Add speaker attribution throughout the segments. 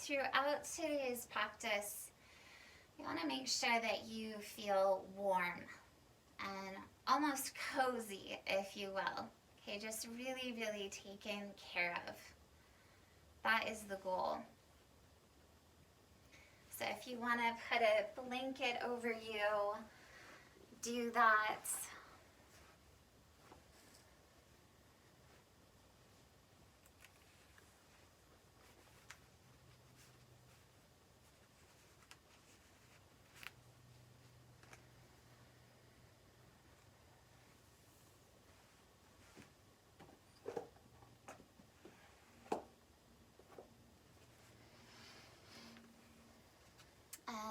Speaker 1: throughout today's practice, you want to make sure that you feel warm and almost cozy, if you will. Okay, just really, really taken care of. That is the goal. So if you want to put a blanket over you, do that.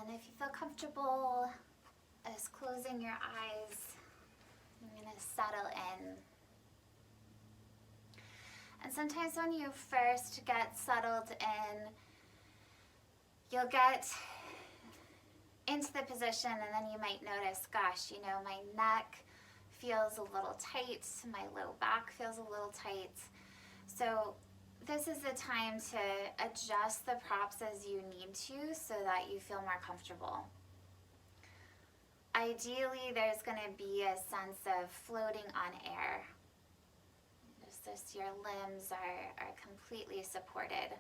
Speaker 1: And if you feel comfortable as closing your eyes, you're going to settle in. And sometimes when you first get settled in, you'll get into the position and then you might notice, gosh, you know, my neck feels a little tight, my low back feels a little tight. So this is the time to adjust the props as you need to so that you feel more comfortable. Ideally, there's going to be a sense of floating on air. Just as your limbs are completely supported.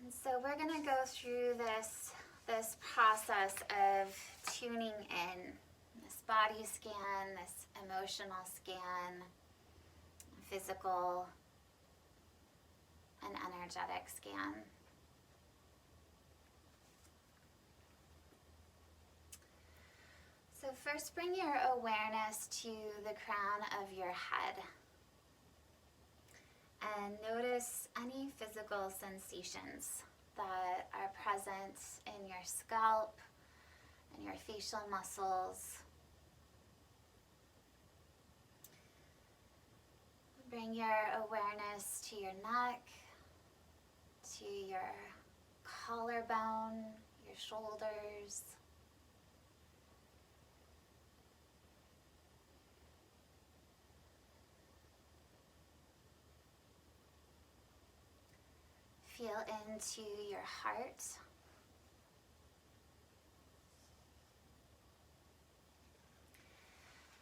Speaker 1: And so we're going to go through this process of tuning in. This body scan, this emotional scan, physical and energetic scan. So first, bring your awareness to the crown of your head and notice any physical sensations that are present in your scalp and your facial muscles. Bring your awareness to your neck, to your collarbone, your shoulders. Feel into your heart.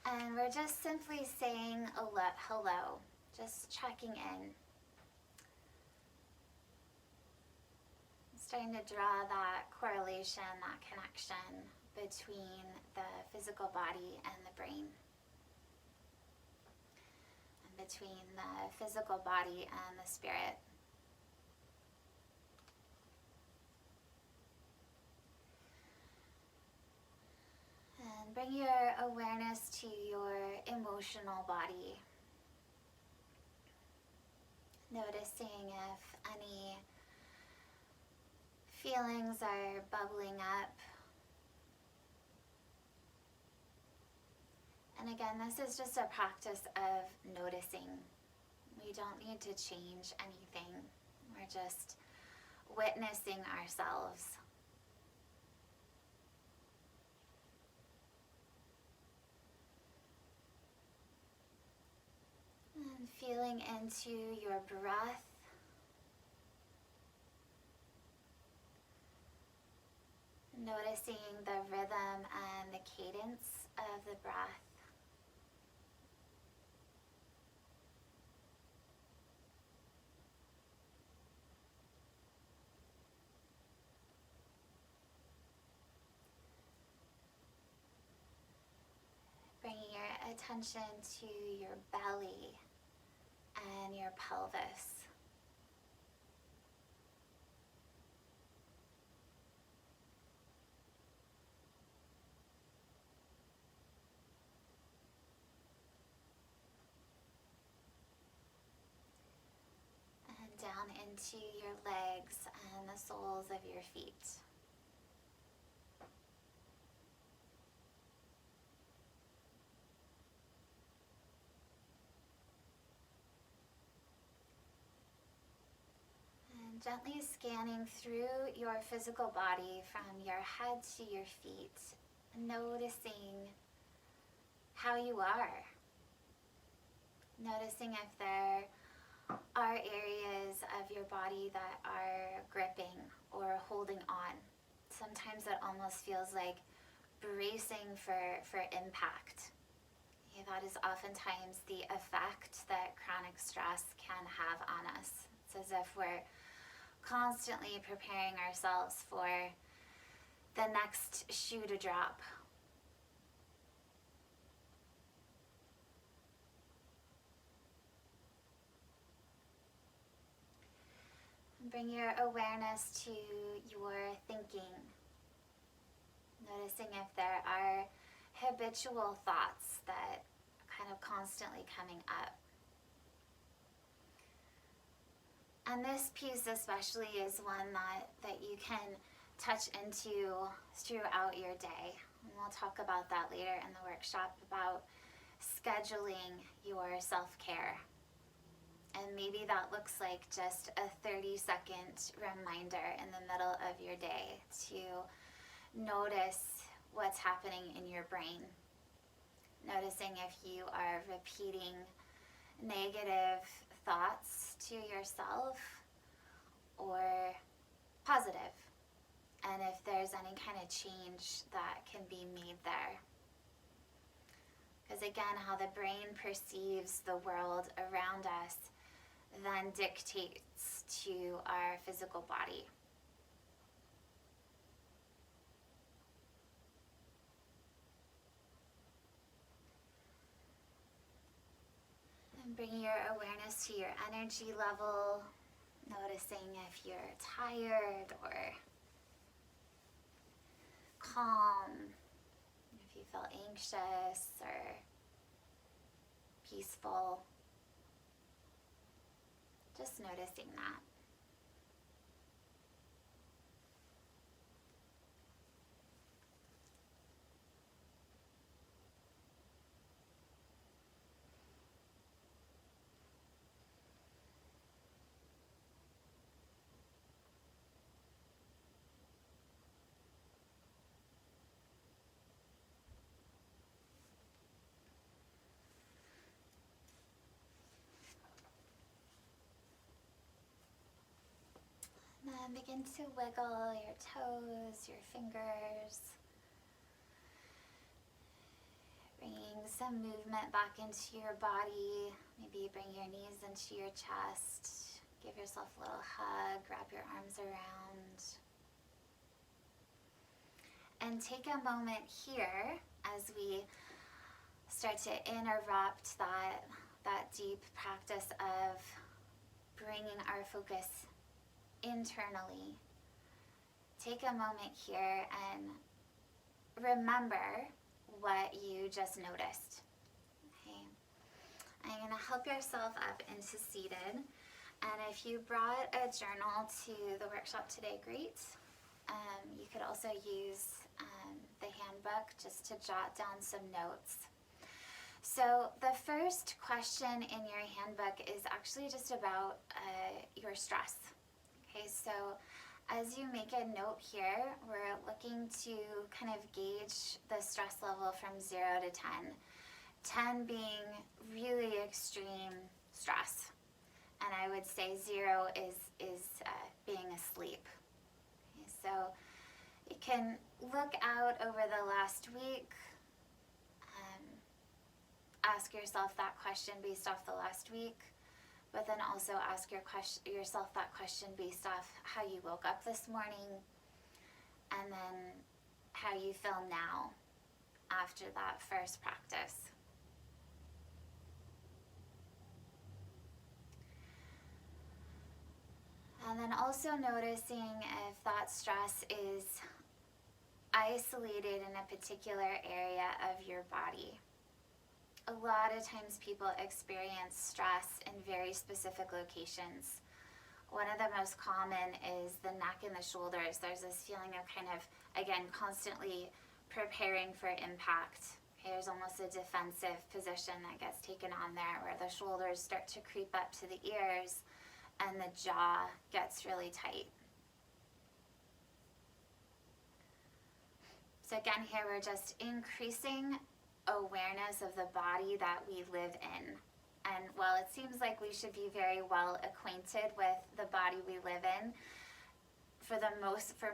Speaker 1: And we're just simply saying hello, just checking in. Starting to draw that correlation, that connection between the physical body and the brain. And between the physical body and the spirit. And bring your awareness to your emotional body. Noticing if any feelings are bubbling up. And again, this is just a practice of noticing. We don't need to change anything. We're just witnessing ourselves. And feeling into your breath. Noticing the rhythm and the cadence of the breath. Bringing your attention to your belly and your pelvis. And down into your legs and the soles of your feet. Gently scanning through your physical body from your head to your feet, noticing how you are. Noticing if there are areas of your body that are gripping or holding on. Sometimes it almost feels like bracing for impact. That is oftentimes the effect that chronic stress can have on us. It's as if we're constantly preparing ourselves for the next shoe to drop. Bring your awareness to your thinking. Noticing if there are habitual thoughts that are kind of constantly coming up. And this piece especially is one that you can touch into throughout your day. And we'll talk about that later in the workshop, about scheduling your self-care. And maybe that looks like just a 30-second reminder in the middle of your day to notice what's happening in your brain. Noticing if you are repeating negative thoughts to yourself or positive, and if there's any kind of change that can be made there. Because again, how the brain perceives the world around us then dictates to our physical body. And bring your awareness to your energy level, noticing if you're tired or calm, if you feel anxious or peaceful. Just noticing that. And then begin to wiggle your toes, your fingers. Bringing some movement back into your body. Maybe bring your knees into your chest. Give yourself a little hug, wrap your arms around. And take a moment here as we start to interrupt that deep practice of bringing our focus internally. Take a moment here and remember what you just noticed. Okay. I'm going to help yourself up into seated. And if you brought a journal to the workshop today, great. You could also use the handbook just to jot down some notes. So the first question in your handbook is actually just about your stress. Okay, so as you make a note here, we're looking to kind of gauge the stress level from 0 to 10. 10 being really extreme stress. And I would say 0 is being asleep. Okay, so you can look out over the last week, ask yourself that question based off the last week, but then also ask yourself that question based off how you woke up this morning, and then how you feel now after that first practice. And then also noticing if that stress is isolated in a particular area of your body. A lot of times people experience stress in very specific locations. One of the most common is the neck and the shoulders. There's this feeling of kind of, again, constantly preparing for impact. Okay, there's almost a defensive position that gets taken on there where the shoulders start to creep up to the ears and the jaw gets really tight. So again, here we're just increasing awareness of the body that we live in And while it seems like we should be very well acquainted with the body we live in, for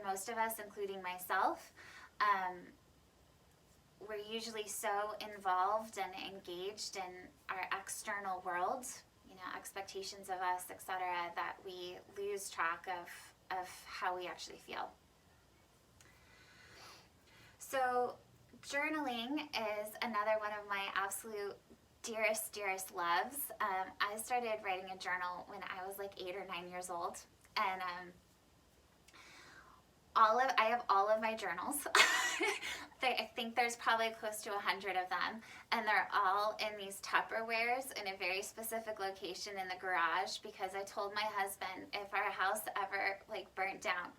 Speaker 1: most of us, including myself, we're usually so involved and engaged in our external world, expectations of us, etc., that we lose track of how we actually feel. So journaling is another one of my absolute dearest loves. I started writing a journal when I was like 8 or 9 years old, and I have all of my journals. I think there's probably close to 100 of them, and they're all in these Tupperwares in a very specific location in the garage, because I told my husband, if our house ever burnt down,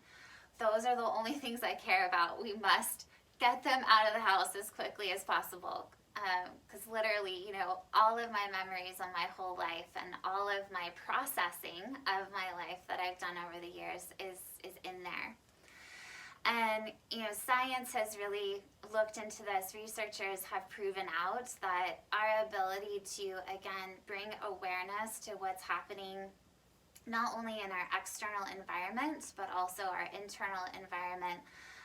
Speaker 1: those are the only things I care about. We must get them out of the house as quickly as possible, because literally, all of my memories of my whole life and all of my processing of my life that I've done over the years is in there. And, science has really looked into this. Researchers have proven out that our ability to, again, bring awareness to what's happening not only in our external environment, but also our internal environment,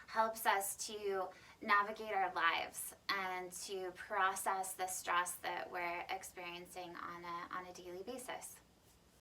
Speaker 1: helps us to navigate our lives and to process the stress that we're experiencing on a daily basis.